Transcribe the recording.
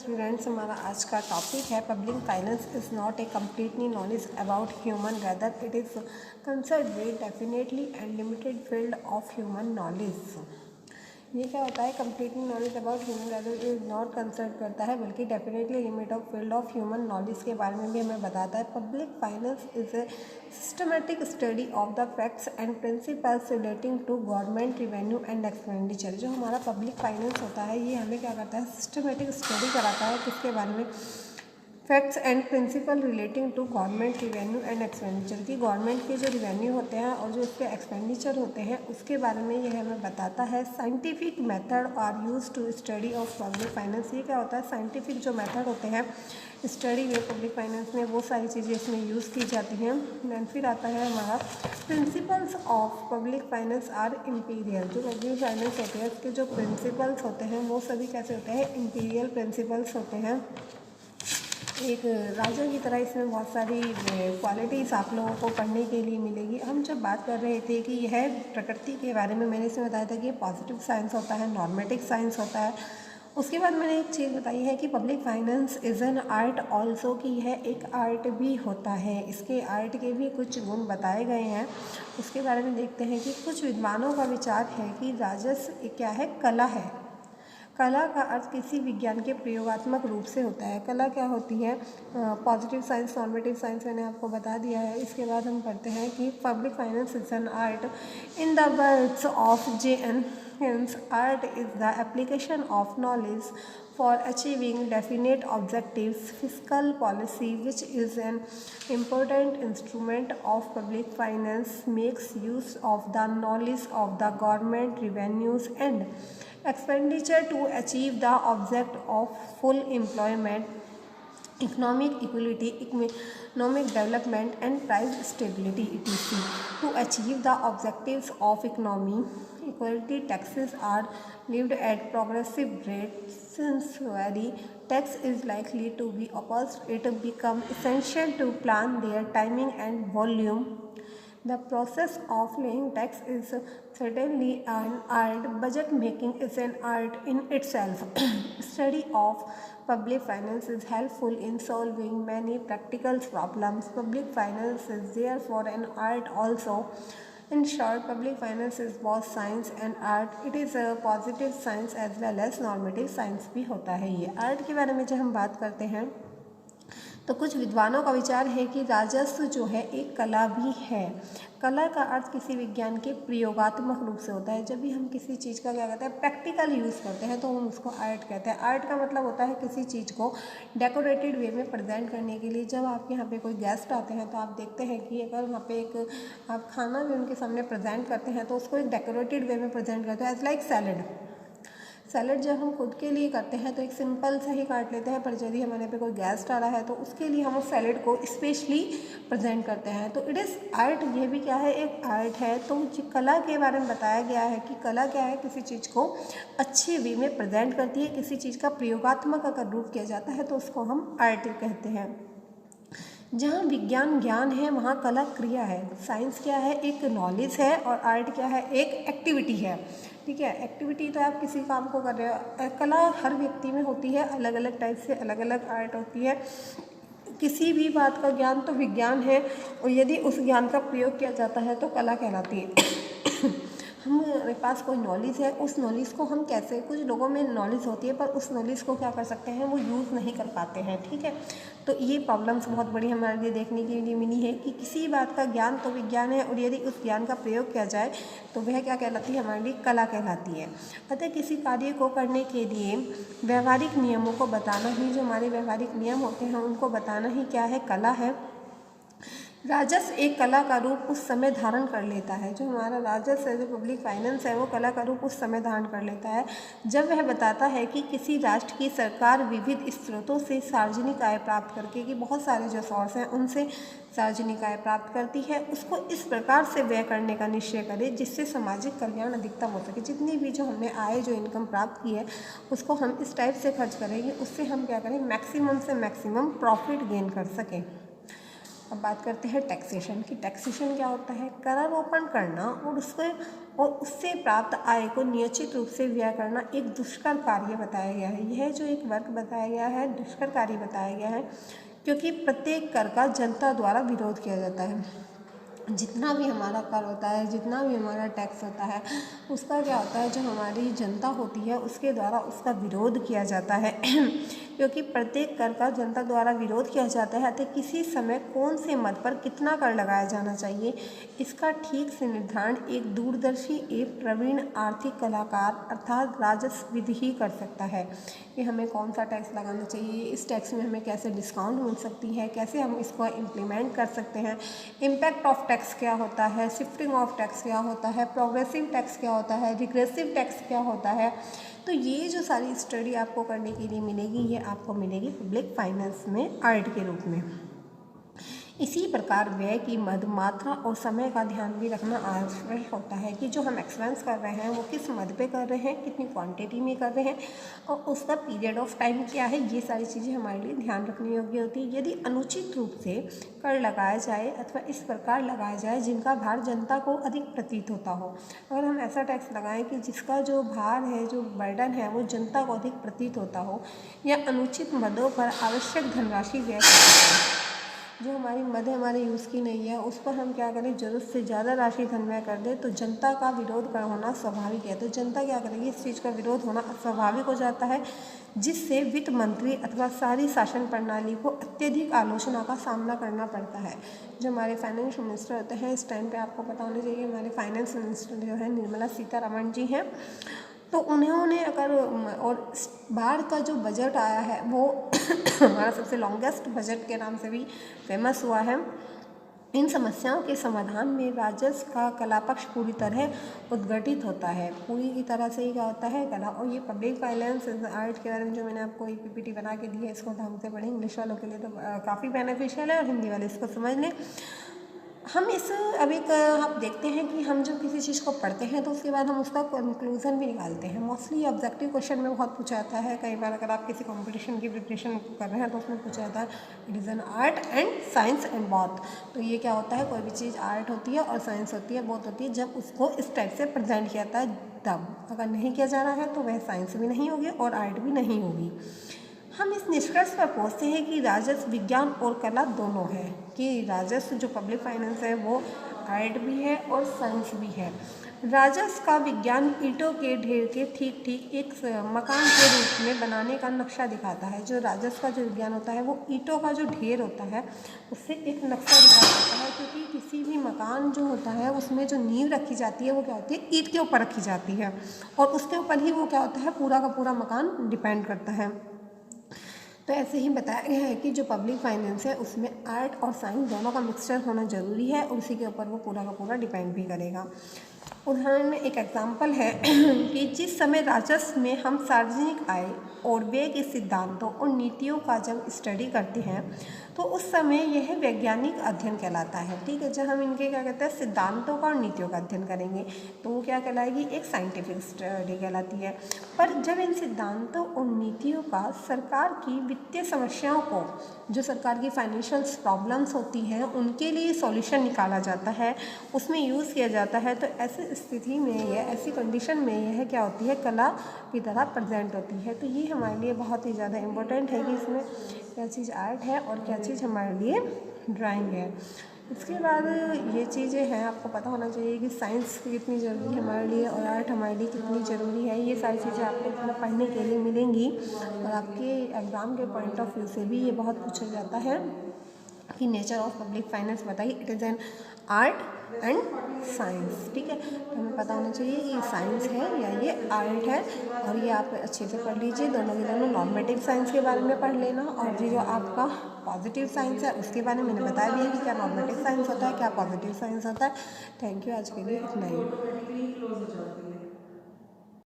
Students, हमारा आज का टॉपिक है public finance is not a completely knowledge about human rather it is concern with definitely and limited field of human knowledge. ये क्या होता है? Completely knowledge about human rather is not concern करता है बल्कि definitely limit of field of human knowledge के बारे में भी हमें बताता है। Public finance is a systematic study of the facts and principles relating to government revenue and expenditure. जो हमारा पब्लिक फाइनेंस होता है ये हमें क्या करता है? सिस्टमेटिक स्टडी कराता है किसके बारे में? Facts and principle relating to government revenue and expenditure की गवर्नमेंट के जो रिवेन्यू होते हैं और जो उसके एक्सपेंडिचर होते हैं उसके बारे में यह हमें बताता है। Scientific method are use to study of public finance. ये क्या होता है? साइंटिफिक जो मेथड होते हैं स्टडी में पब्लिक फाइनेंस में वो सारी चीज़ें इसमें यूज़ की जाती हैं। देन फिर आता है हमारा principles of public finance are imperial. जो पब्लिक फाइनेंस होते हैं उसके जो प्रिंसिपल्स होते हैं वो सभी कैसे होते हैं? इम्पीरियल प्रिंसिपल्स होते हैं। एक राजा की तरह इसमें बहुत सारी क्वालिटीज़ आप लोगों को पढ़ने के लिए मिलेगी। हम जब बात कर रहे थे कि यह प्रकृति के बारे में, मैंने इसमें बताया था कि ये पॉजिटिव साइंस होता है, नॉर्मेटिक साइंस होता है। उसके बाद मैंने एक चीज़ बताई है कि public finance is an art also, कि यह एक आर्ट भी होता है। इसके आर्ट के भी कुछ गुण बताए गए हैं, उसके बारे में देखते हैं कि कुछ विद्वानों का विचार है कि राजस्व क्या है? कला है। कला का अर्थ किसी विज्ञान के प्रयोगात्मक रूप से होता है। कला क्या होती है? पॉजिटिव साइंस, नॉर्मेटिव साइंस मैंने आपको बता दिया है। इसके बाद हम पढ़ते हैं कि public finance is an art in the words of J.N. Himes, art is the application of knowledge for achieving definite objectives. Fiscal policy, which is an important instrument of public finance, makes use of the knowledge of the government revenues and expenditure to achieve the object of full employment, economic equality, economic development and price stability etc. To achieve the objectives of economy equality, taxes are levied at progressive rates. Since every tax is likely to be opposed, it becomes essential to plan their timing and volume. The process of laying tax is certainly an art. Budget making is an art in itself. Study of public finance is helpful in solving many practical problems. Public finance is therefore an art also. In short, public finance is both science and art. It is a positive science as well as normative science भी होता है। ये art के बारे में जब हम बात करते हैं तो कुछ विद्वानों का विचार है कि राजस्व जो है एक कला भी है। कला का अर्थ किसी विज्ञान के प्रयोगात्मक रूप से होता है। जब भी हम किसी चीज़ का क्या कहते हैं? प्रैक्टिकल यूज़ करते हैं तो हम उसको आर्ट कहते हैं। आर्ट का मतलब होता है किसी चीज़ को डेकोरेटेड वे में प्रेजेंट करने के लिए। जब आपके यहाँ पे कोई गेस्ट आते हैं तो आप देखते हैं कि अगर वहाँ पे एक आप खाना भी उनके सामने प्रेजेंट करते हैं तो उसको एक डेकोरेटेड वे में प्रेजेंट करते हैं। As like salad. सैलड जब हम खुद के लिए करते हैं तो एक सिंपल सा ही काट लेते हैं, पर यदि हमारे पे कोई गेस्ट आ रहा है तो उसके लिए हम उस सैलड को स्पेशली प्रेजेंट करते हैं। तो इट इज़ आर्ट। ये भी क्या है? एक आर्ट है। तो कला के बारे में बताया गया है कि कला क्या है? किसी चीज़ को अच्छे वे में प्रेजेंट करती है। किसी चीज़ का प्रयोगात्मक अगर रूप किया जाता है तो उसको हम आर्ट कहते हैं। जहाँ विज्ञान ज्ञान है वहाँ कला क्रिया है। साइंस क्या है? एक नॉलेज है और आर्ट क्या है? एक एक्टिविटी है। ठीक है, एक्टिविटी तो आप किसी काम को कर रहे हो। कला हर व्यक्ति में होती है, अलग अलग टाइप से अलग अलग आर्ट होती है। किसी भी बात का ज्ञान तो विज्ञान है और यदि उस ज्ञान का प्रयोग किया जाता है तो कला कहलाती है। हमारे पास कोई नॉलेज है, उस नॉलेज को हम कैसे, कुछ लोगों में नॉलेज होती है पर उस नॉलेज को क्या कर सकते हैं? वो यूज़ नहीं कर पाते हैं। ठीक है, तो ये प्रॉब्लम्स बहुत बड़ी हमारे लिए देखने के लिए मिली है कि किसी बात का ज्ञान तो विज्ञान है और यदि उस ज्ञान का प्रयोग किया जाए तो वह क्या कहलाती है? हमारे लिए कला कहलाती है। अतः किसी कार्य को करने के लिए व्यवहारिक नियमों को बताना ही, जो हमारे व्यवहारिक नियम होते हैं उनको बताना ही क्या है? कला है। राजस्व एक कला का रूप उस समय धारण कर लेता है। जो हमारा राजस्व है, जो पब्लिक फाइनेंस है, वो कला का रूप उस समय धारण कर लेता है जब वह बताता है कि किसी राष्ट्र की सरकार विविध स्रोतों से सार्वजनिक आय प्राप्त करके, कि बहुत सारे जो सोर्स हैं उनसे सार्वजनिक आय प्राप्त करती है, उसको इस प्रकार से व्यय करने का निश्चय करे जिससे सामाजिक कल्याण अधिकतम हो सके। जितनी भी जो हमने आय, जो इनकम प्राप्त की है उसको हम इस टाइप से खर्च करेंगे, उससे हम क्या करें? मैक्सिमम से मैक्सिमम प्रॉफिट गेन कर सकें। अब बात करते हैं टैक्सेशन की। टैक्सेशन क्या होता है? करारोपण करना और उससे प्राप्त आय को निश्चित रूप से व्यय करना एक दुष्कर कार्य बताया गया है। यह जो एक वर्ग बताया गया है दुष्कर कार्य बताया गया है, क्योंकि प्रत्येक कर का जनता द्वारा विरोध किया जाता है। जितना भी हमारा कर होता है, जितना भी हमारा टैक्स होता है, उसका क्या होता है, जो हमारी जनता होती है उसके द्वारा उसका विरोध किया जाता है क्योंकि प्रत्येक कर का जनता द्वारा विरोध किया जाता है। अतः किसी समय कौन से मद पर कितना कर लगाया जाना चाहिए, इसका ठीक से निर्धारण एक दूरदर्शी एवं प्रवीण आर्थिक कलाकार अर्थात राजस्वविद ही कर सकता है कि हमें कौन सा टैक्स लगाना चाहिए, इस टैक्स में हमें कैसे डिस्काउंट मिल सकती है, कैसे हम इसको इम्प्लीमेंट कर सकते हैं, इम्पैक्ट ऑफ टैक्स क्या होता है, शिफ्टिंग ऑफ टैक्स क्या होता है, प्रोग्रेसिव टैक्स क्या होता है, रिग्रेसिव टैक्स क्या होता है। तो ये जो सारी स्टडी आपको करने के लिए मिलेगी, ये आपको मिलेगी पब्लिक फाइनेंस में आर्ट के रूप में। इसी प्रकार व्यय की मद, मात्रा और समय का ध्यान भी रखना आवश्यक होता है कि जो हम एक्सपेंस कर रहे हैं वो किस मद पे कर रहे हैं, कितनी क्वांटिटी में कर रहे हैं और उसका पीरियड ऑफ टाइम क्या है। ये सारी चीज़ें हमारे लिए ध्यान रखने योग्य होती है। यदि अनुचित रूप से कर लगाया जाए अथवा इस प्रकार लगाया जाए जिनका भार जनता को अधिक प्रतीत होता हो, अगर हम ऐसा टैक्स लगाएं कि जिसका जो भार है, जो बर्डन है वो जनता को अधिक प्रतीत होता हो, या अनुचित मदों पर आवश्यक धनराशि व्यय करते हैं, जो हमारी मद हमारे यूज़ की नहीं है उस पर हम क्या करें, ज़रूरत से ज़्यादा राशि धन व्यय कर दें, तो जनता का विरोध कर होना स्वाभाविक है। तो जनता क्या करेगी, इस चीज़ का विरोध होना स्वाभाविक हो जाता है, जिससे वित्त मंत्री अथवा सारी शासन प्रणाली को अत्यधिक आलोचना का सामना करना पड़ता है। जो हमारे फाइनेंस मिनिस्टर होते हैं, इस टाइम पे आपको पता होना चाहिए हमारे फाइनेंस मिनिस्टर जो है निर्मला सीतारमण जी हैं, तो उन्होंने अगर और बार का जो बजट आया है वो हमारा सबसे लॉन्गेस्ट बजट के नाम से भी फेमस हुआ है। इन समस्याओं के समाधान में राजस्व का कला पक्ष पूरी तरह उद्घटित होता है। पूरी की तरह से ही क्या होता है, कला। और ये पब्लिक फाइनेंस आर्ट के बारे में जो मैंने आपको एक पीपीटी बना के दी है, इसको ढंग से पढ़ें। इंग्लिश वालों के लिए तो काफ़ी बेनिफिशियल है और हिंदी वाले इसको समझ लें। हम इस अब एक आप देखते हैं कि हम जब किसी चीज़ को पढ़ते हैं तो उसके बाद हम उसका कंक्लूजन भी निकालते हैं। मोस्टली ऑब्जेक्टिव क्वेश्चन में बहुत पूछा जाता है। कई बार अगर आप किसी कंपटीशन की प्रिपरेशन कर रहे हैं तो उसमें पूछा जाता है it is an art and science and both. तो ये क्या होता है, कोई भी चीज़ आर्ट होती है और साइंस होती है, बोथ होती है, जब उसको इस टाइप से प्रेजेंट किया जाता है तब। अगर नहीं किया जा रहा है तो वह साइंस भी नहीं होगी और आर्ट भी नहीं होगी। हम इस निष्कर्ष पर पहुंचते हैं कि राजस्व विज्ञान और कला दोनों है, कि राजस्व जो पब्लिक फाइनेंस है वो आर्ट भी है और साइंस भी है। राजस्व का विज्ञान ईंटों के ढेर के ठीक ठीक एक मकान के रूप में बनाने का नक्शा दिखाता है। जो राजस्व का जो विज्ञान होता है वो ईंटों का जो ढेर होता है उससे एक नक्शा दिखा देता है, क्योंकि किसी भी मकान जो होता है उसमें जो नींव रखी जाती है वो क्या होती है, ईंट के ऊपर रखी जाती है और उसके ऊपर ही वो क्या होता है, पूरा का पूरा मकान डिपेंड करता है। तो ऐसे ही बताया गया है कि जो पब्लिक फाइनेंस है उसमें आर्ट और साइंस दोनों का मिक्सचर होना ज़रूरी है और उसी के ऊपर वो पूरा का पूरा डिपेंड भी करेगा। उदाहरण में एक एग्जांपल है कि जिस समय राजस्व में हम सार्वजनिक आय और व्यय के सिद्धांतों और नीतियों का जब स्टडी करते हैं तो उस समय यह वैज्ञानिक अध्ययन कहलाता है। ठीक है, जब हम इनके क्या कहते हैं सिद्धांतों का और नीतियों का अध्ययन करेंगे तो वो क्या कहलाएगी, एक साइंटिफिक स्टडी कहलाती है। पर जब इन सिद्धांतों और नीतियों का सरकार की वित्तीय समस्याओं को, जो सरकार की फाइनेंशियल प्रॉब्लम्स होती हैं उनके लिए सॉल्यूशन निकाला जाता है, उसमें यूज़ किया जाता है, तो ऐसी स्थिति में यह, ऐसी कंडीशन में यह क्या होती है, कला की तरह प्रेजेंट होती है। तो ये हमारे लिए बहुत ही ज़्यादा इम्पोर्टेंट है कि इसमें क्या चीज़ आर्ट है और क्या चीज़ हमारे लिए ड्राइंग है। इसके बाद ये चीज़ें हैं, आपको पता होना चाहिए कि साइंस कितनी ज़रूरी है हमारे लिए और आर्ट हमारे लिए कितनी ज़रूरी है। ये सारी चीज़ें आपको इसमें पढ़ने के लिए मिलेंगी और आपके एग्ज़ाम के पॉइंट ऑफ व्यू से भी ये बहुत पूछा जाता है कि नेचर ऑफ पब्लिक फाइनेंस बताइए, it is an art and science. ठीक है, तो हमें पता होना चाहिए कि ये साइंस है या ये आर्ट है और ये आप अच्छे से पढ़ लीजिए। दोनों के दोनों नॉर्मेटिव साइंस के बारे में पढ़ लेना और जो आपका पॉजिटिव साइंस है उसके बारे में मैंने बताया भी है कि क्या नॉर्मेटिव साइंस होता है, क्या पॉजिटिव साइंस होता है। थैंक यू, आज के लिए इतना ही।